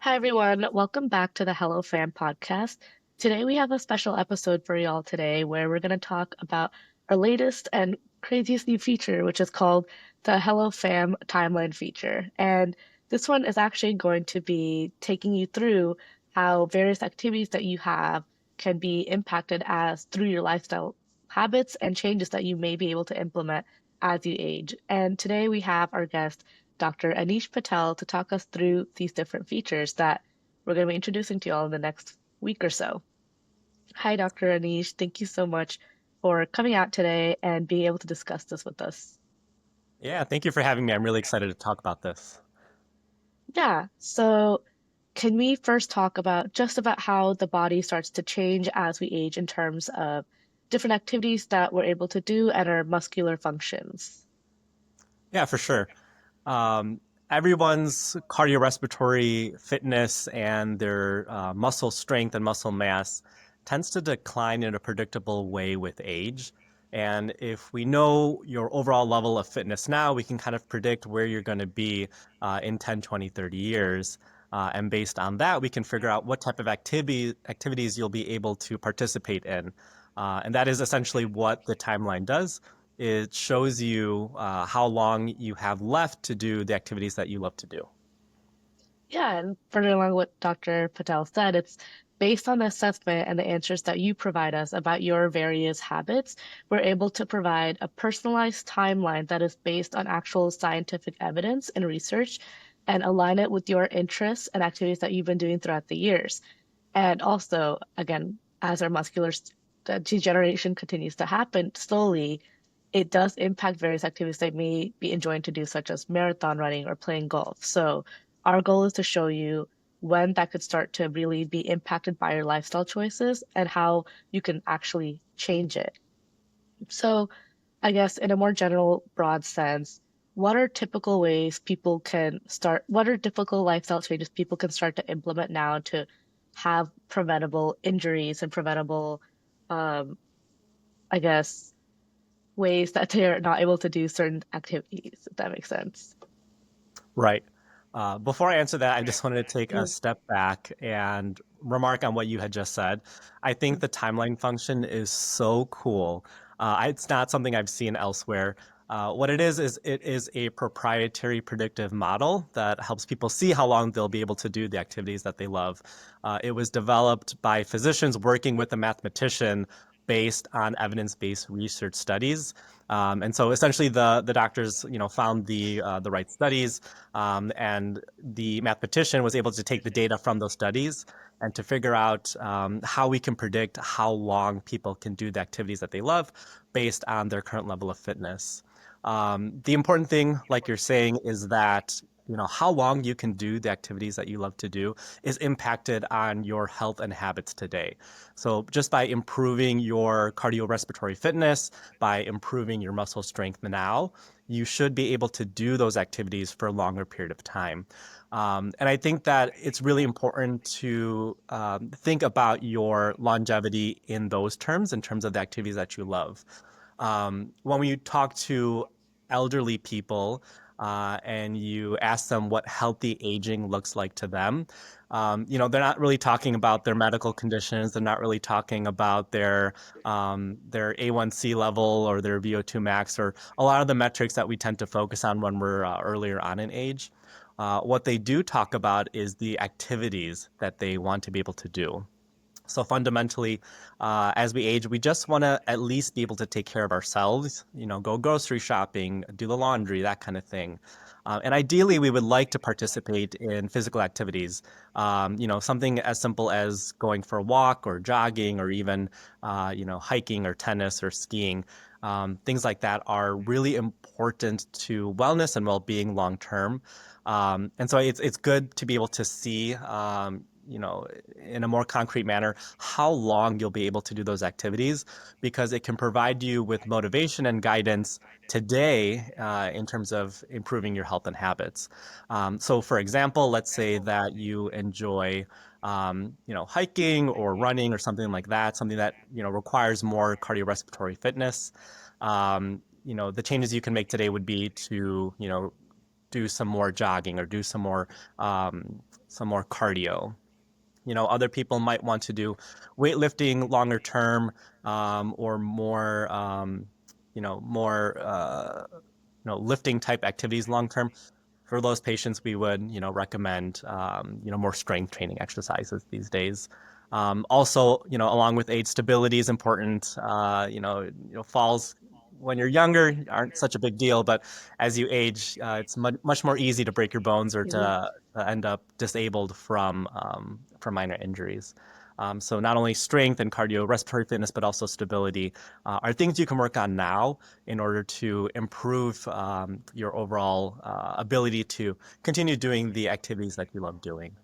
Hi, everyone. Welcome back to the HelloFam podcast. Today, we have a special episode for y'all today where we're going to talk about our latest and craziest new feature, which is called the HelloFam Timeline feature. And this one is actually going to be taking you through how various activities that you have can be impacted as through your lifestyle habits and changes that you may be able to implement as you age. And today, we have our guest. Dr. Anish Patel to talk us through these different features that we're going to be introducing to you all in the next week or so. Hi, Dr. Anish. Thank you so much for coming out today and being able to discuss this with us. Yeah, thank you for having me. I'm really excited to talk about this. Yeah, so can we first talk about just about how the body starts to change as we age in terms of different activities that we're able to do and our muscular functions? Yeah, for sure. Um, Everyone's cardiorespiratory fitness and their muscle strength and muscle mass tends to decline in a predictable way with age. And if we know your overall level of fitness now, we can kind of predict where you're going to be in 10, 20, 30 years. And based on that, we can figure out what type of activities you'll be able to participate in. And that is essentially what the timeline does. It shows you how long you have left to do the activities that you love to do. Yeah, and further along what Dr. Patel said, it's based on the assessment and the answers that you provide us about your various habits, we're able to provide a personalized timeline that is based on actual scientific evidence and research and align it with your interests and activities that you've been doing throughout the years. And also, again, as our degeneration continues to happen slowly, it does impact various activities they may be enjoying to do, such as marathon running or playing golf. So, our goal is to show you when that could start to really be impacted by your lifestyle choices and how you can actually change it. So, I guess in a more general, broad sense, what are typical ways people can start? What are typical lifestyle changes people can start to implement now to have preventable injuries and preventable, um, I guess, ways that they're not able to do certain activities, if that makes sense. Right. Before I answer that, I just wanted to take a Mm. step back and remark on what you had just said. I think the timeline function is so cool. It's not something I've seen elsewhere. What it is it is a proprietary predictive model that helps people see how long they'll be able to do the activities that they love. It was developed by physicians working with a mathematician based on evidence-based research studies. And so essentially the doctors, found the right studies, and the mathematician was able to take the data from those studies and to figure out how we can predict how long people can do the activities that they love based on their current level of fitness. The important thing, like you're saying, is that how long you can do the activities that you love to do is impacted on your health and habits today. So just by improving your cardiorespiratory fitness, by improving your muscle strength now, you should be able to do those activities for a longer period of time. And I think that it's really important to think about your longevity in those terms, in terms of the activities that you love. When we talk to elderly people and you ask them what healthy aging looks like to them, they're not really talking about their medical conditions. They're not really talking about their A1C level or their VO2 max or a lot of the metrics that we tend to focus on when we're earlier on in age. What they do talk about is the activities that they want to be able to do. So fundamentally, as we age, we just want to at least be able to take care of ourselves, go grocery shopping, do the laundry, that kind of thing. And ideally, we would like to participate in physical activities, something as simple as going for a walk or jogging or even, hiking or tennis or skiing. Things like that are really important to wellness and well-being long term. And so it's good to be able to see, in a more concrete manner, how long you'll be able to do those activities, because it can provide you with motivation and guidance today in terms of improving your health and habits. So, for example, let's say that you enjoy, hiking or running or something like that, something that, requires more cardiorespiratory fitness. The changes you can make today would be to, do some more jogging or do some more cardio. You know, other people might want to do weightlifting longer term, or more, more, lifting type activities long term. For those patients, we would, recommend, more strength training exercises these days. Also, along with age, stability is important. Falls when you're younger aren't such a big deal, but as you age, it's much more easy to break your bones or Mhm. to end up disabled from minor injuries. So not only strength and cardiorespiratory fitness, but also stability are things you can work on now in order to improve your overall ability to continue doing the activities that you love doing.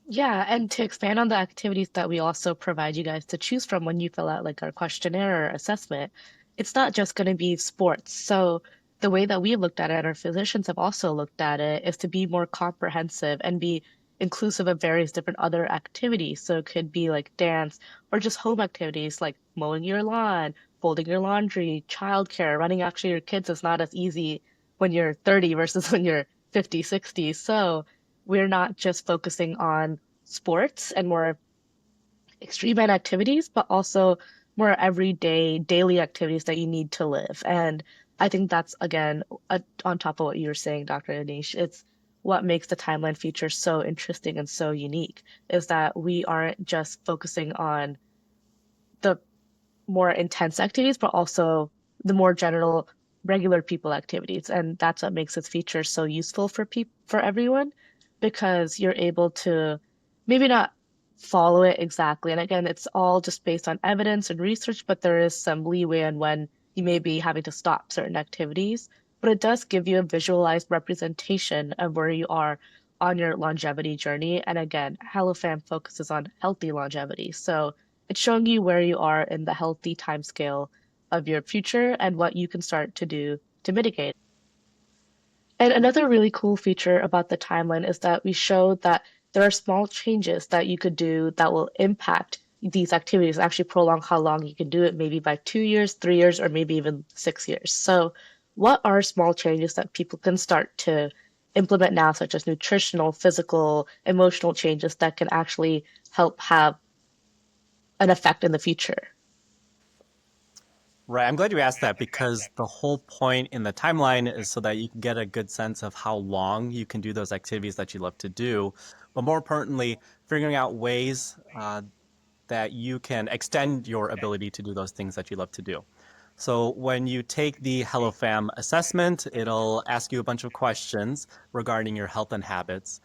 Yeah, and to expand on the activities that we also provide you guys to choose from when you fill out like our questionnaire or assessment, it's not just going to be sports. So the way that we looked at it, and our physicians have also looked at it, is to be more comprehensive and be inclusive of various different other activities. So it could be like dance or just home activities like mowing your lawn, folding your laundry, childcare, running after your kids is not as easy when you're 30 versus when you're 50, 60. So we're not just focusing on sports and more extreme end activities, but also more everyday, daily activities that you need to live. And I think that's, again, on top of what you were saying, Dr. Anish, it's what makes the timeline feature so interesting and so unique is that we aren't just focusing on the more intense activities, but also the more general regular people activities. And that's what makes this feature so useful for people for everyone because you're able to maybe not follow it exactly. And again, it's all just based on evidence and research, but there is some leeway on when you may be having to stop certain activities. But it does give you a visualized representation of where you are on your longevity journey. And again, HelloFam focuses on healthy longevity. So it's showing you where you are in the healthy timescale of your future and what you can start to do to mitigate. And another really cool feature about the timeline is that we show that there are small changes that you could do that will impact these activities, actually prolong how long you can do it, maybe by 2 years, 3 years, or maybe even 6 years. So, what are small changes that people can start to implement now, such as nutritional, physical, emotional changes that can actually help have an effect in the future? Right. I'm glad you asked that because the whole point in the timeline is so that you can get a good sense of how long you can do those activities that you love to do. But more importantly, figuring out ways that you can extend your ability to do those things that you love to do. So when you take the HelloFam assessment, it'll ask you a bunch of questions regarding your health and habits.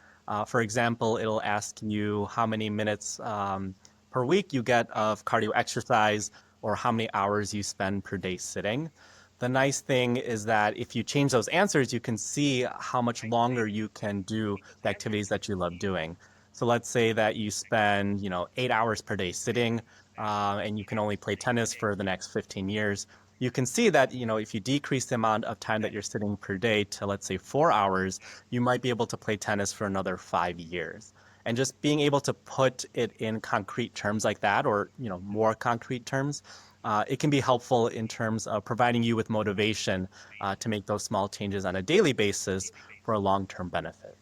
For example, it'll ask you how many minutes per week you get of cardio exercise or how many hours you spend per day sitting. The nice thing is that if you change those answers, you can see how much longer you can do the activities that you love doing. So let's say that you spend, 8 hours per day sitting, and you can only play tennis for the next 15 years. You can see that, if you decrease the amount of time that you're sitting per day to, let's say, 4 hours, you might be able to play tennis for another 5 years. And just being able to put it in concrete terms like that, or, more concrete terms, it can be helpful in terms of providing you with motivation to make those small changes on a daily basis for a long-term benefit.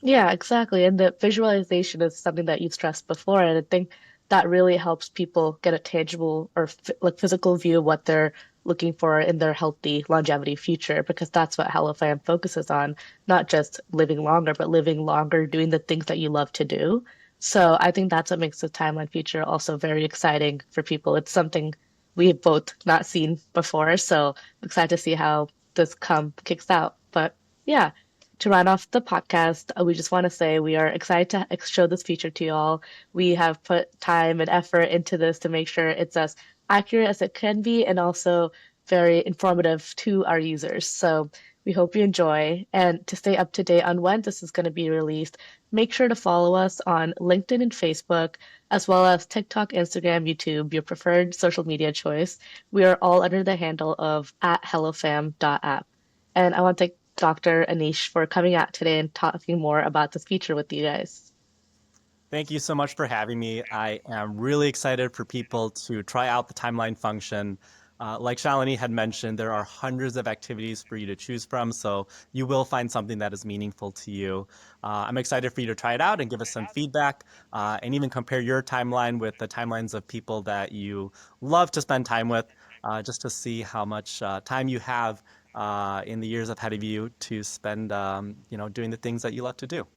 Yeah, exactly. And the visualization is something that you've stressed before, and I think that really helps people get a tangible or like physical view of what they're looking for in their healthy longevity future, because that's what HelloFam focuses on, not just living longer, but living longer doing the things that you love to do. So I think that's what makes the timeline feature also very exciting for people. It's something we've both not seen before, so I'm excited to see how this come kicks out. But yeah to run off the podcast, we just want to say we are excited to show this feature to you all. We have put time and effort into this to make sure it's as accurate as it can be and also very informative to our users. So we hope you enjoy. And to stay up to date on when this is going to be released, make sure to follow us on LinkedIn and Facebook, as well as TikTok, Instagram, YouTube, your preferred social media choice. We are all under the handle of at hellofam.app. And I want to thank Dr. Anish for coming out today and talking more about this feature with you guys. Thank you so much for having me. I am really excited for people to try out the timeline function. Like Shalini had mentioned, there are hundreds of activities for you to choose from, so you will find something that is meaningful to you. I'm excited for you to try it out and give us some feedback, and even compare your timeline with the timelines of people that you love to spend time with, just to see how much time you have in the years ahead of you to spend, doing the things that you love to do.